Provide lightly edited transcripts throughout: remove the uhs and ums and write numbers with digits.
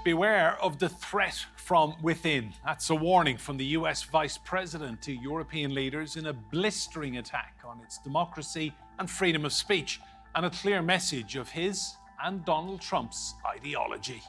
Beware of the threat from within. That's a warning from the US Vice President to European leaders in a blistering attack on its democracy and freedom of speech, and a clear message of his and Donald Trump's ideology.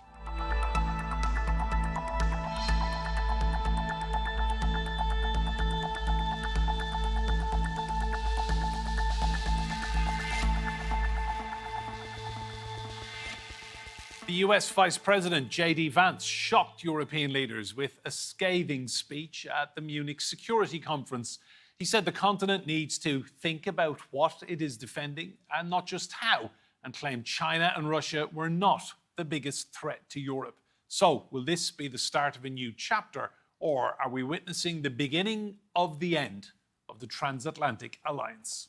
The US Vice President JD Vance shocked European leaders with a scathing speech at the Munich Security Conference. He said the continent needs to think about what it is defending and not just how, and claimed China and Russia were not the biggest threat to Europe. So, will this be the start of a new chapter, or are we witnessing the beginning of the end of the transatlantic alliance?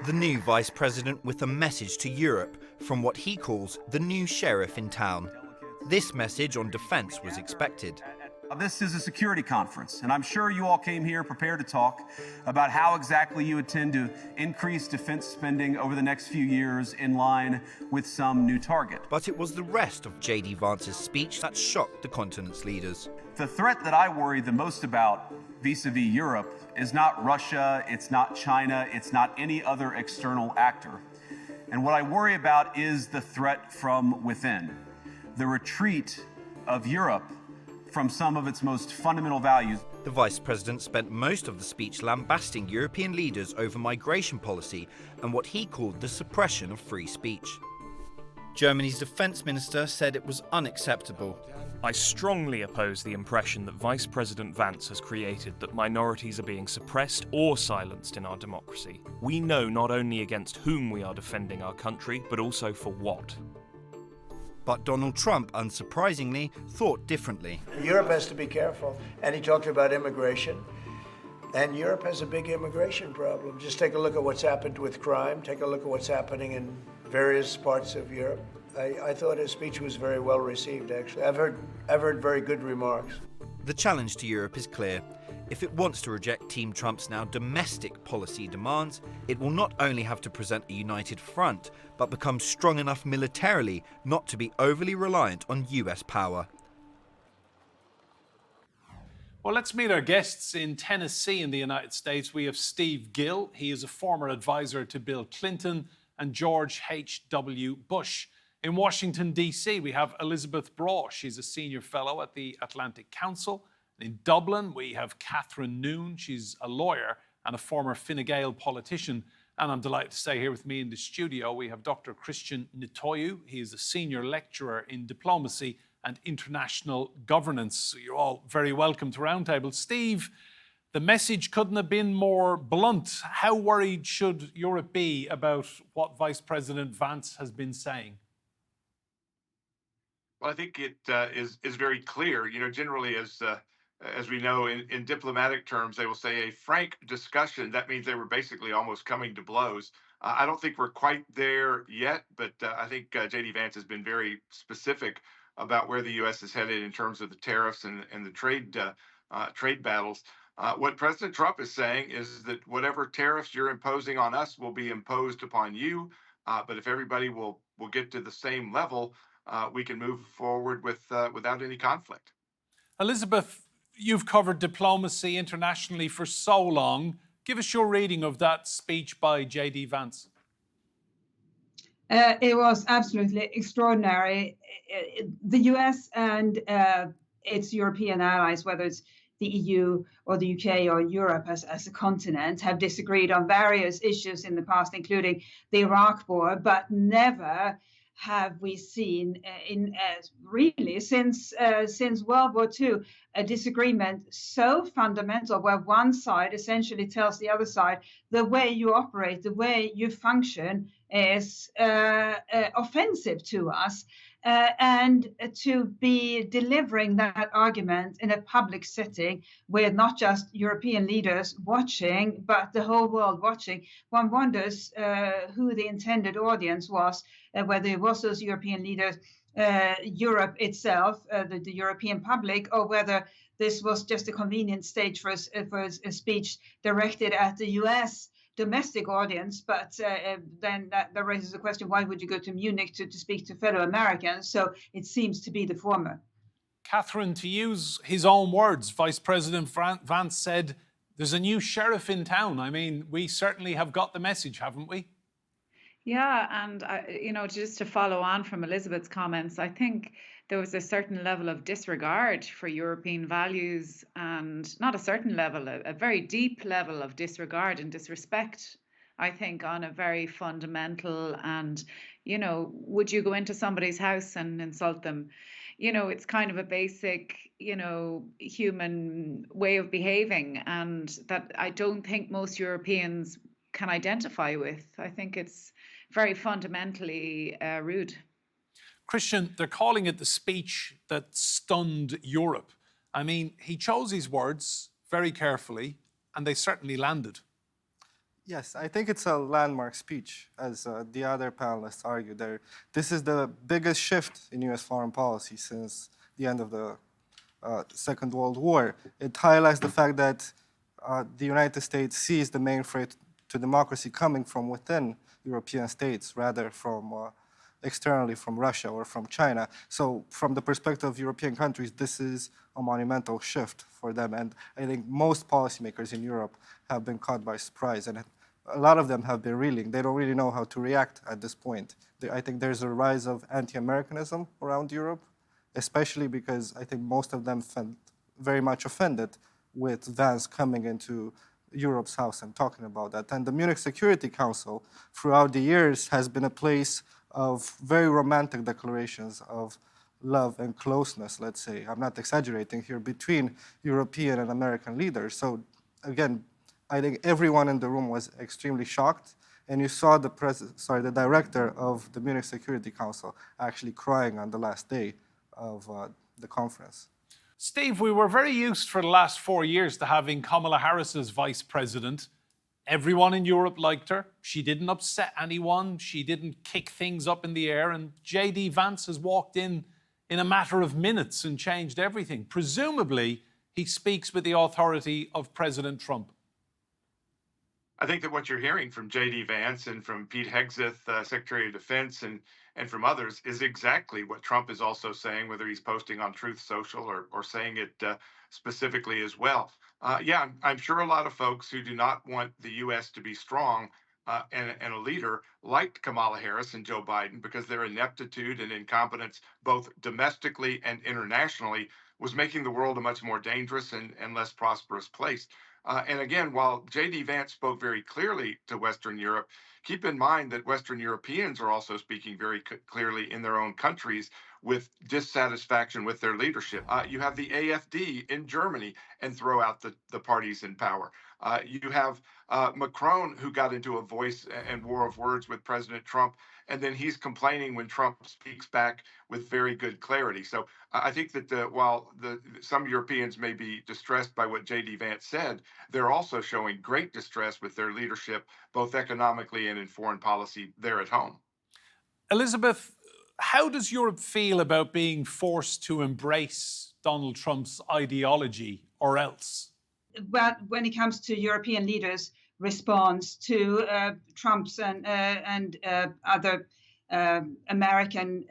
The new Vice President with a message to Europe from what he calls the new sheriff in town. This message on defence was expected. This is a security conference, and I'm sure you all came here prepared to talk about how exactly you intend to increase defense spending over the next few years in line with some new target. But it was the rest of JD Vance's speech that shocked the continent's leaders. The threat that I worry the most about vis-a-vis Europe is not Russia, it's not China, it's not any other external actor. And what I worry about is the threat from within, the retreat of Europe from some of its most fundamental values. The Vice President spent most of the speech lambasting European leaders over migration policy and what he called the suppression of free speech. Germany's defence minister said it was unacceptable. I strongly oppose the impression that Vice President Vance has created that minorities are being suppressed or silenced in our democracy. We know not only against whom we are defending our country, but also for what. But Donald Trump, unsurprisingly, thought differently. Europe has to be careful, and he talked about immigration. And Europe has a big immigration problem. Just take a look at what's happened with crime. Take a look at what's happening in various parts of Europe. I thought his speech was very well received, actually. I've heard very good remarks. The challenge to Europe is clear. If it wants to reject Team Trump's now domestic policy demands, it will not only have to present a united front, but become strong enough militarily not to be overly reliant on US power. Well, let's meet our guests. In Tennessee in the United States, we have Steve Gill. He is a former advisor to Bill Clinton and George H.W. Bush. In Washington, D.C., we have Elisabeth Braw. She's a senior fellow at the Atlantic Council. In Dublin, we have Catherine Noone. She's a lawyer and a former Fine Gael politician. And I'm delighted to say here with me in the studio, we have Dr. Cristian Nitoiu. He is a senior lecturer in diplomacy and international governance. So you're all very welcome to Roundtable. Steve, the message couldn't have been more blunt. How worried should Europe be about what Vice President Vance has been saying? Well, I think it is very clear. You know, generally, as we know, in diplomatic terms, they will say a frank discussion. That means they were basically almost coming to blows. I don't think we're quite there yet, but I think JD Vance has been very specific about where the U.S. is headed in terms of the tariffs and the trade battles. What President Trump is saying is that whatever tariffs you're imposing on us will be imposed upon you. But if everybody will get to the same level, we can move forward without any conflict. Elisabeth, you've covered diplomacy internationally for so long. Give us your reading of that speech by JD Vance. It was absolutely extraordinary. The US and its European allies, whether it's the EU or the UK or Europe as a continent, have disagreed on various issues in the past, including the Iraq war, but never have we seen really since World War II a disagreement so fundamental, where one side essentially tells the other side the way you operate, the way you function is offensive to us, and to be delivering that argument in a public setting with not just European leaders watching, but the whole world watching. One wonders who the intended audience was, whether it was those European leaders, Europe itself, the European public, or whether this was just a convenient stage for a speech directed at the US domestic audience, but then that raises the question, why would you go to Munich to speak to fellow Americans? So it seems to be the former. Catherine, to use his own words, Vice President Vance said, there's a new sheriff in town. I mean, we certainly have got the message, haven't we? Yeah, and just to follow on from Elisabeth's comments, I think there was a certain level of disregard for European values, and not a certain level, a very deep level of disregard and disrespect, I think, on a very fundamental and, would you go into somebody's house and insult them? It's kind of a basic, human way of behaving, and that I don't think most Europeans can identify with. I think it's very fundamentally rude. Cristian, they're calling it the speech that stunned Europe. I mean, he chose his words very carefully, and they certainly landed. Yes, I think it's a landmark speech, as the other panelists argued there. This is the biggest shift in U.S. foreign policy since the end of the Second World War. It highlights the fact that the United States sees the main threat to democracy coming from within European states rather from externally from Russia or from China. So from the perspective of European countries, this is a monumental shift for them. And I think most policymakers in Europe have been caught by surprise. And a lot of them have been reeling. They don't really know how to react at this point. I think there's a rise of anti-Americanism around Europe, especially because I think most of them felt very much offended with Vance coming into Europe's house and talking about that. And the Munich Security Council, throughout the years, has been a place of very romantic declarations of love and closeness, let's say. I'm not exaggerating here, between European and American leaders. So again, I think everyone in the room was extremely shocked. And you saw the director of the Munich Security Council actually crying on the last day of the conference. Steve, we were very used for the last 4 years to having Kamala Harris as vice president. Everyone in Europe liked her. She didn't upset anyone. She didn't kick things up in the air. And JD Vance has walked in a matter of minutes and changed everything. Presumably, he speaks with the authority of President Trump. I think that what you're hearing from JD Vance and from Pete Hegseth, Secretary of Defense, and from others is exactly what Trump is also saying, whether he's posting on Truth Social or saying it specifically as well. Yeah, I'm sure a lot of folks who do not want the U.S. to be strong and a leader liked Kamala Harris and Joe Biden because their ineptitude and incompetence, both domestically and internationally, was making the world a much more dangerous and less prosperous place. And again, while J.D. Vance spoke very clearly to Western Europe, keep in mind that Western Europeans are also speaking very clearly in their own countries with dissatisfaction with their leadership. You have the AfD in Germany and throw out the parties in power. You have Macron, who got into a voice and war of words with President Trump, and then he's complaining when Trump speaks back with very good clarity. So I think that while some Europeans may be distressed by what J.D. Vance said, they're also showing great distress with their leadership, both economically and in foreign policy there at home. Elisabeth, how does Europe feel about being forced to embrace Donald Trump's ideology or else? Well, when it comes to European leaders' response to Trump's and other American,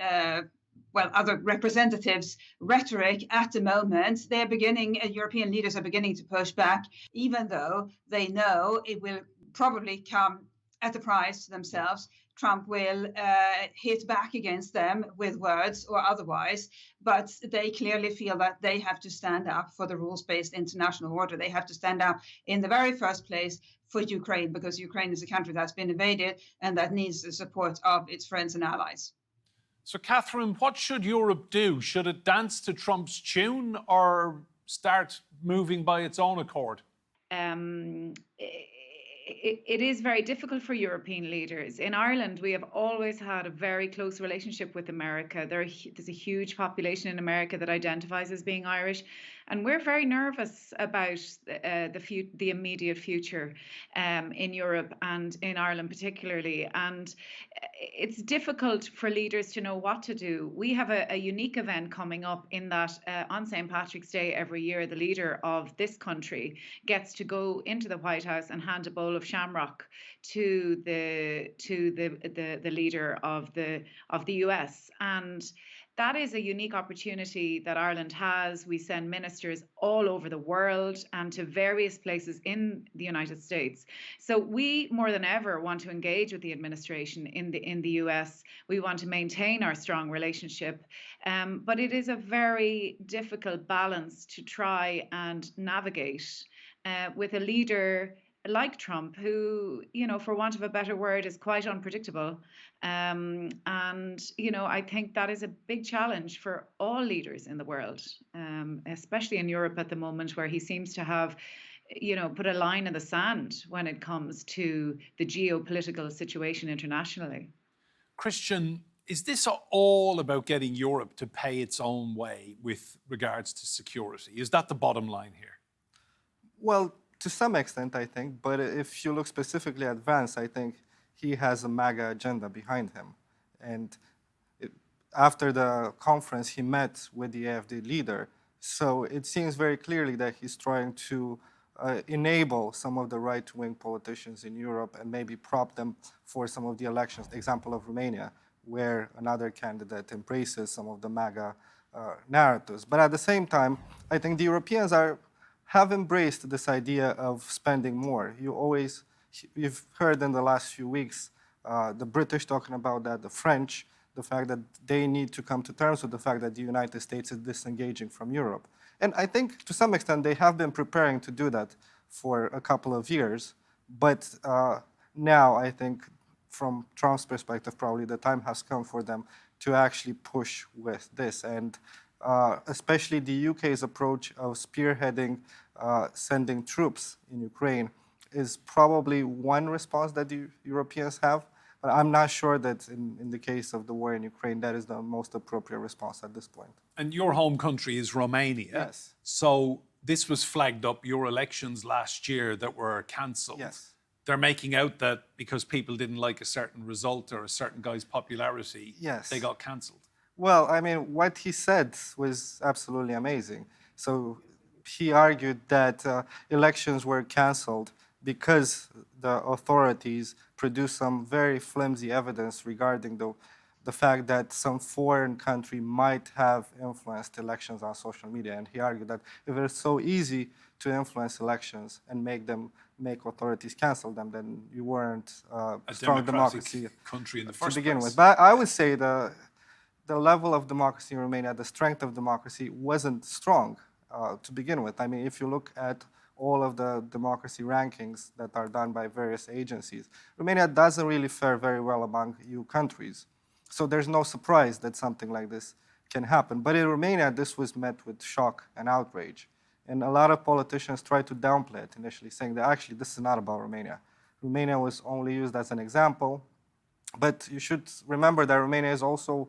other representatives' rhetoric at the moment, European leaders are beginning to push back, even though they know it will probably come at a price to themselves. Trump will hit back against them with words or otherwise, but they clearly feel that they have to stand up for the rules-based international order. They have to stand up in the very first place for Ukraine, because Ukraine is a country that's been invaded and that needs the support of its friends and allies. So, Catherine, what should Europe do? Should it dance to Trump's tune or start moving by its own accord? It is very difficult for European leaders. In Ireland, we have always had a very close relationship with America. There's a huge population in America that identifies as being Irish. And we're very nervous about the immediate future in Europe and in Ireland particularly. And it's difficult for leaders to know what to do. We have a unique event coming up in that on St. Patrick's Day every year, the leader of this country gets to go into the White House and hand a bowl of shamrock to the leader of the US. And that is a unique opportunity that Ireland has. We send ministers all over the world and to various places in the United States. So we, more than ever, want to engage with the administration in the US. We want to maintain our strong relationship. But it is a very difficult balance to try and navigate with a leader like Trump, who, for want of a better word, is quite unpredictable. And, I think that is a big challenge for all leaders in the world, especially in Europe at the moment, where he seems to have, put a line in the sand when it comes to the geopolitical situation internationally. Cristian, is this all about getting Europe to pay its own way with regards to security? Is that the bottom line here? Well, to some extent, I think. But if you look specifically at Vance, I think he has a MAGA agenda behind him. And after the conference, he met with the AfD leader. So it seems very clearly that he's trying to enable some of the right-wing politicians in Europe and maybe prop them for some of the elections. The example of Romania, where another candidate embraces some of the MAGA narratives. But at the same time, I think the Europeans have embraced this idea of spending more. You've heard in the last few weeks the British talking about that, the French, the fact that they need to come to terms with the fact that the United States is disengaging from Europe. And I think to some extent they have been preparing to do that for a couple of years. But now I think from Trump's perspective, probably the time has come for them to actually push with this. And especially the UK's approach of spearheading sending troops in Ukraine is probably one response that the Europeans have. But I'm not sure that in the case of the war in Ukraine, that is the most appropriate response at this point. And your home country is Romania. Yes. So this was flagged up, your elections last year that were cancelled. Yes. They're making out that because people didn't like a certain result or a certain guy's popularity, yes, they got cancelled. Well, I mean, what he said was absolutely amazing. So he argued that elections were cancelled because the authorities produced some very flimsy evidence regarding the fact that some foreign country might have influenced elections on social media. And he argued that if it's so easy to influence elections and make authorities cancel them, then you weren't a strong democracy country in the first to begin place. with. But I would say the level of democracy in Romania, the strength of democracy wasn't strong to begin with. I mean, if you look at all of the democracy rankings that are done by various agencies, Romania doesn't really fare very well among EU countries. So there's no surprise that something like this can happen. But in Romania, this was met with shock and outrage. And a lot of politicians tried to downplay it initially, saying that actually this is not about Romania. Romania was only used as an example. But you should remember that Romania is also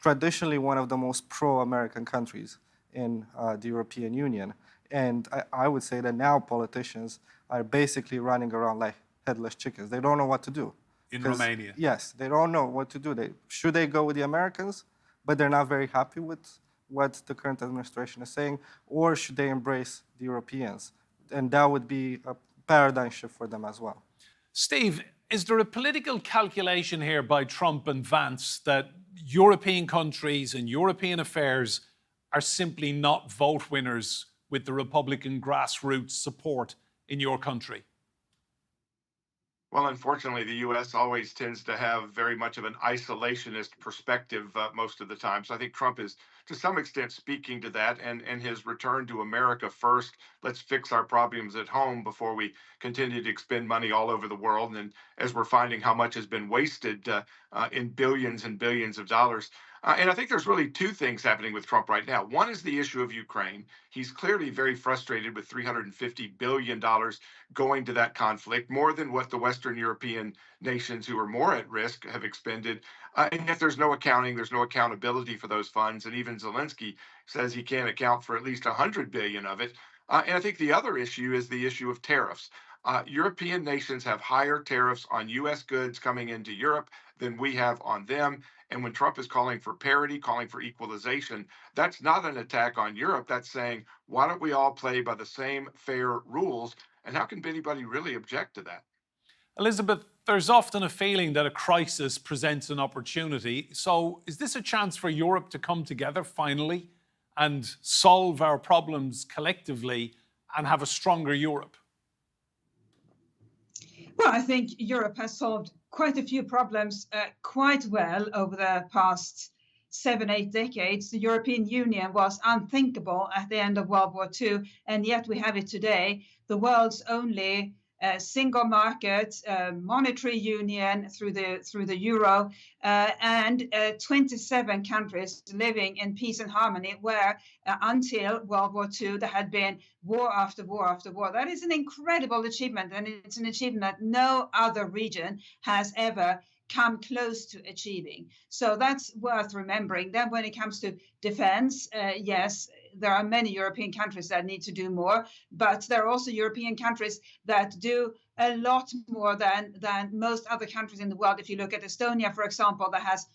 traditionally one of the most pro-American countries in the European Union. And I would say that now politicians are basically running around like headless chickens. They don't know what to do. In Romania? Yes, they don't know what to do. Should they go with the Americans, but they're not very happy with what the current administration is saying, or should they embrace the Europeans? And that would be a paradigm shift for them as well. Steve, is there a political calculation here by Trump and Vance that European countries and European affairs are simply not vote winners with the Republican grassroots support in your country? Well, unfortunately, the U.S. always tends to have very much of an isolationist perspective most of the time. So I think Trump is, to some extent, speaking to that, and his return to America first. Let's fix our problems at home before we continue to expend money all over the world. And as we're finding how much has been wasted in billions and billions of dollars, And I think there's really two things happening with Trump right now. One is the issue of Ukraine. He's clearly very frustrated with $350 billion going to that conflict, more than what the Western European nations who are more at risk have expended. And yet there's no accounting, there's no accountability for those funds. And even Zelensky says he can't account for at least 100 billion of it. And I think the other issue is the issue of tariffs. European nations have higher tariffs on US goods coming into Europe than we have on them. And when Trump is calling for parity, calling for equalization, that's not an attack on Europe. That's saying, why don't we all play by the same fair rules? And how can anybody really object to that? Elisabeth, there's often a feeling that a crisis presents an opportunity. So is this a chance for Europe to come together finally and solve our problems collectively and have a stronger Europe? Well, I think Europe has solved quite a few problems quite well over the past 7-8 decades. The European Union was unthinkable at the end of World War II, and yet we have it today. The world's only single market, monetary union through the euro, and 27 countries living in peace and harmony, where until World War II there had been war after war after war. That is an incredible achievement, and it's an achievement that no other region has ever come close to achieving. So that's worth remembering. Then when it comes to defense, yes, there are many European countries that need to do more, but there are also European countries that do a lot more than most other countries in the world. If you look at Estonia, for example, that has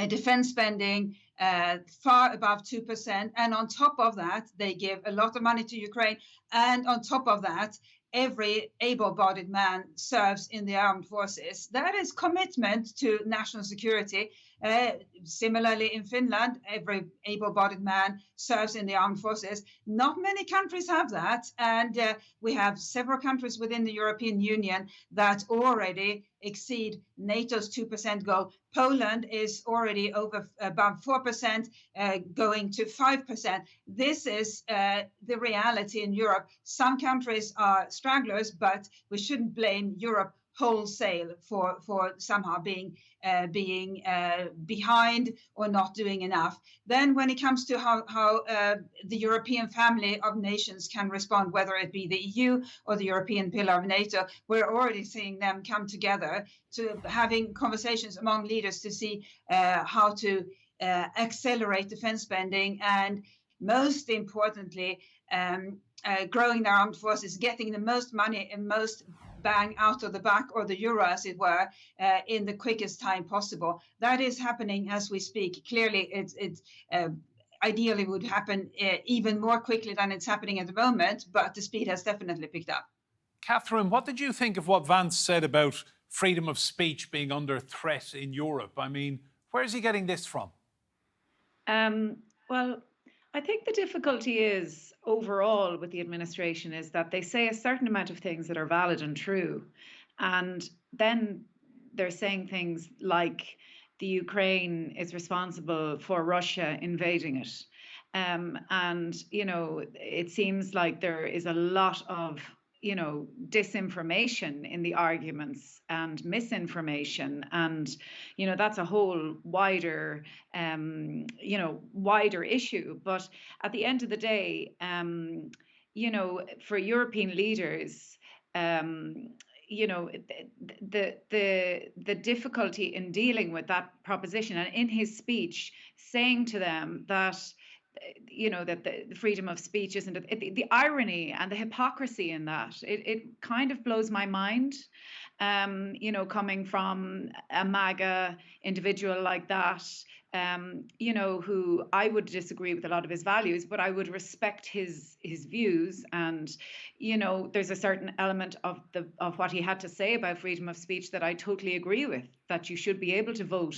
defense spending far above 2%. And on top of that, they give a lot of money to Ukraine. And on top of that, every able-bodied man serves in the armed forces. That is commitment to national security. Similarly, in Finland, every able-bodied man serves in the armed forces. Not many countries have that. And we have several countries within the European Union that already exceed NATO's 2% goal. Poland is already above 4%, going to 5%. This is the reality in Europe. Some countries are stragglers, but we shouldn't blame Europe wholesale for somehow being behind or not doing enough. Then when it comes to how the European family of nations can respond, whether it be the EU or the European pillar of NATO, we're already seeing them come together to having conversations among leaders to see how to accelerate defense spending, and most importantly, growing their armed forces, getting the most money and most bang out of the back, or the euro as it were, in the quickest time possible. That is happening as we speak. Clearly, it's ideally would happen even more quickly than it's happening at the moment, but the speed has definitely picked up. Catherine, what did you think of what Vance said about freedom of speech being under threat in Europe? I mean, where is he getting this from? Well, I think the difficulty is overall with the administration is that they say a certain amount of things that are valid and true. And then they're saying things like the Ukraine is responsible for Russia invading it. And, you know, it seems like there is a lot of, you know, disinformation in the arguments and misinformation. And, you know, that's a whole wider, you know, wider issue. But at the end of the day, you know, for European leaders, you know, the difficulty in dealing with that proposition, and in his speech saying to them that, you know, that the freedom of speech isn't the irony and the hypocrisy in that, it kind of blows my mind, you know, coming from a MAGA individual like that, you know, who I would disagree with a lot of his values, but I would respect his views. And, you know, there's a certain element of what he had to say about freedom of speech that I totally agree with, that you should be able to vote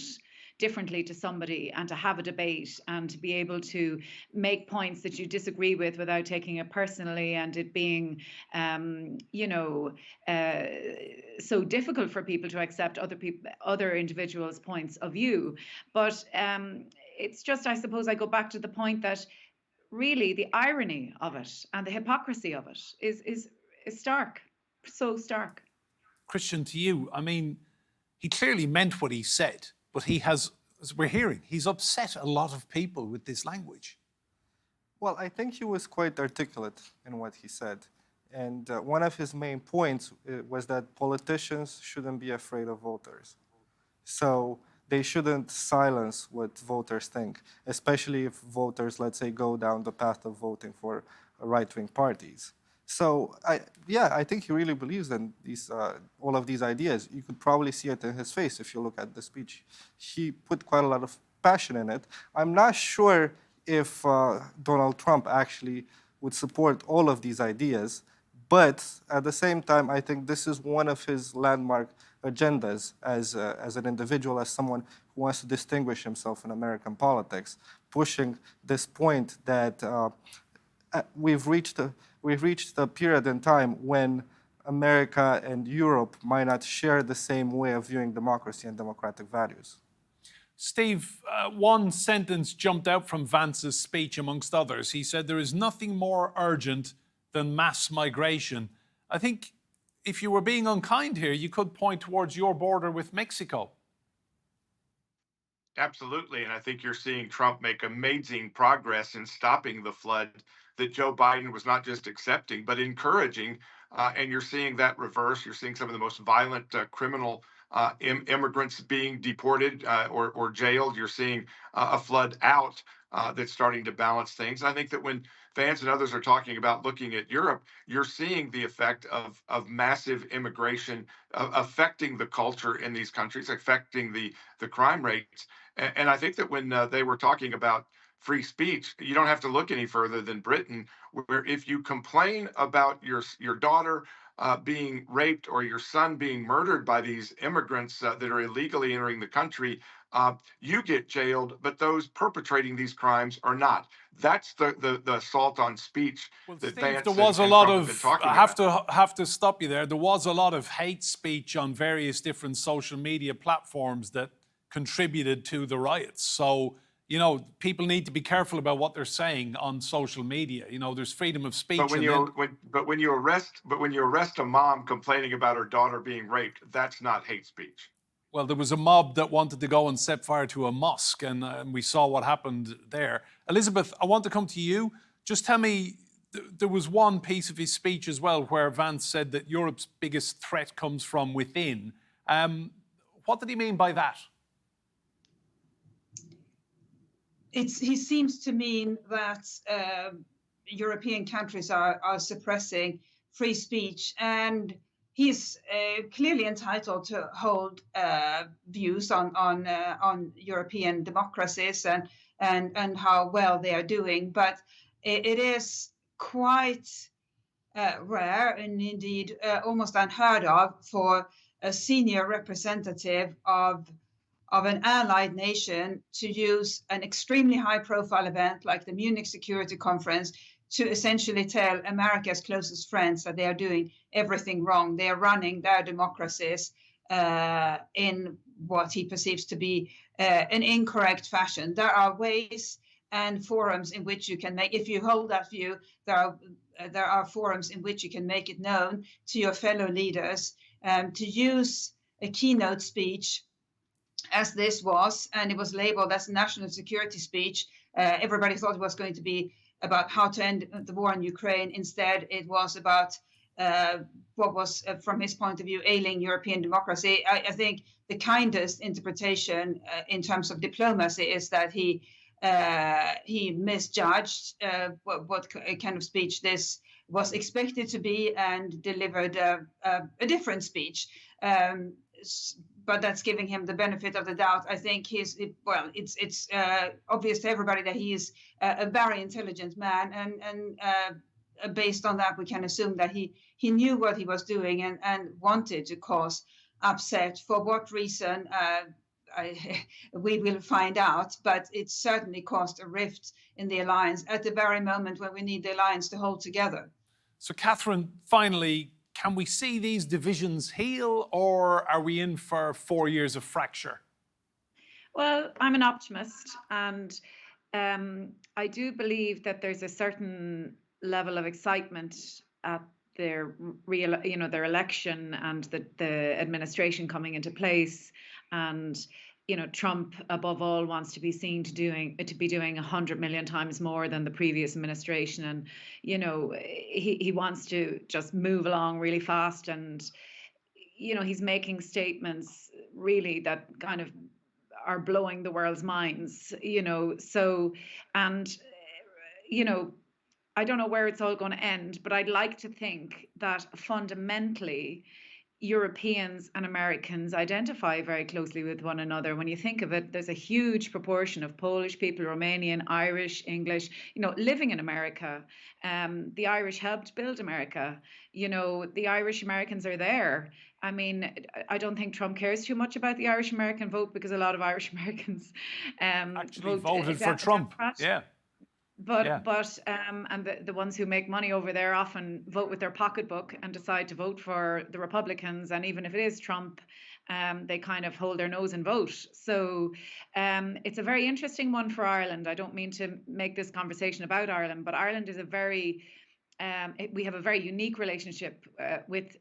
differently to somebody and to have a debate and to be able to make points that you disagree with without taking it personally, and it being, you know, so difficult for people to accept other individuals' points of view. But it's just, I suppose, I go back to the point that really the irony of it and the hypocrisy of it is stark, so stark. Cristian, to you, I mean, he clearly meant what he said, but he has as we're hearing, he's upset a lot of people with this language. Well, I think he was quite articulate in what he said. And one of his main points was that politicians shouldn't be afraid of voters. So they shouldn't silence what voters think, especially if voters, let's say, go down the path of voting for right-wing parties. So, I think he really believes in these, all of these ideas. You could probably see it in his face if you look at the speech. He put quite a lot of passion in it. I'm not sure if Donald Trump actually would support all of these ideas, but at the same time, I think this is one of his landmark agendas as an individual, as someone who wants to distinguish himself in American politics, pushing this point that we've reached a period in time when America and Europe might not share the same way of viewing democracy and democratic values. Steve, one sentence jumped out from Vance's speech amongst others. He said, "There is nothing more urgent than mass migration." I think if you were being unkind here, you could point towards your border with Mexico. Absolutely. And I think you're seeing Trump make amazing progress in stopping the flood that Joe Biden was not just accepting, but encouraging. And you're seeing that reverse. You're seeing some of the most violent criminal immigrants being deported or jailed. You're seeing a flood out that's starting to balance things. I think that when Vance and others are talking about looking at Europe, you're seeing the effect of massive immigration affecting the culture in these countries, affecting the crime rates. And I think that when they were talking about free speech, you don't have to look any further than Britain, where if you complain about your daughter being raped or your son being murdered by these immigrants that are illegally entering the country, you get jailed, but those perpetrating these crimes are not. That's the assault on speech that Steve, Vance there was and a lot Trump have been of, talking I about. have to stop you there. There was a lot of hate speech on various different social media platforms that contributed to the riots. So, you know, people need to be careful about what they're saying on social media. You know, there's freedom of speech. But when you arrest a mom complaining about her daughter being raped, that's not hate speech. Well, there was a mob that wanted to go and set fire to a mosque, and we saw what happened there. Elisabeth, I want to come to you. Just tell me, there was one piece of his speech as well where Vance said that Europe's biggest threat comes from within. What did he mean by that? He seems to mean that European countries are suppressing free speech, and he's clearly entitled to hold views on European democracies and how well they are doing. But it is quite rare and indeed almost unheard of for a senior representative of an allied nation to use an extremely high-profile event like the Munich Security Conference to essentially tell America's closest friends that they are doing everything wrong. They are running their democracies in what he perceives to be an incorrect fashion. There are ways and forums in which you can make, if you hold that view, there are forums in which you can make it known to your fellow leaders to use a keynote speech as this was, and it was labeled as a national security speech. Everybody thought it was going to be about how to end the war in Ukraine. Instead, it was about what was, from his point of view, ailing European democracy. I think the kindest interpretation in terms of diplomacy is that he misjudged what kind of speech this was expected to be and delivered a different speech. But that's giving him the benefit of the doubt. I think it's obvious to everybody that he is a very intelligent man, and based on that, we can assume that he knew what he was doing and wanted to cause upset. For what reason, we will find out, but it certainly caused a rift in the alliance at the very moment when we need the alliance to hold together. So, Catherine, finally, can we see these divisions heal, or are we in for 4 years of fracture? Well, I'm an optimist, and I do believe that there's a certain level of excitement at their election and the administration coming into place, and Trump, above all, wants to be seen to be doing 100 million times more than the previous administration, and he wants to just move along really fast, and he's making statements really that kind of are blowing the world's minds. So, and I don't know where it's all going to end, but I'd like to think that fundamentally Europeans and Americans identify very closely with one another. When you think of it, there's a huge proportion of Polish people, Romanian, Irish, English, living in America. The Irish helped build America. The Irish Americans are there. I mean, I don't think Trump cares too much about the Irish American vote, because a lot of Irish Americans actually voted for Trump. Democrat. Yeah. And the ones who make money over there often vote with their pocketbook and decide to vote for the Republicans. And even if it is Trump, they kind of hold their nose and vote. So it's a very interesting one for Ireland. I don't mean to make this conversation about Ireland, but Ireland is we have a very unique relationship with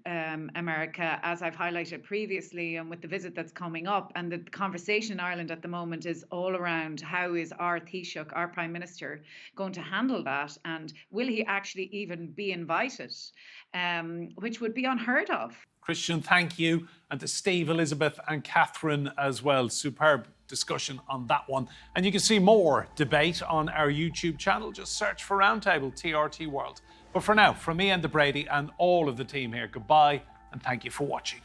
America, as I've highlighted previously, and with the visit that's coming up. And the conversation in Ireland at the moment is all around how is our Taoiseach, our Prime Minister, going to handle that, and will he actually even be invited, which would be unheard of. Cristian, thank you. And to Steve, Elisabeth and Catherine as well. Superb discussion on that one. And you can see more debate on our YouTube channel. Just search for Roundtable TRT World. But for now, from me, Enda Brady, and all of the team here, goodbye and thank you for watching.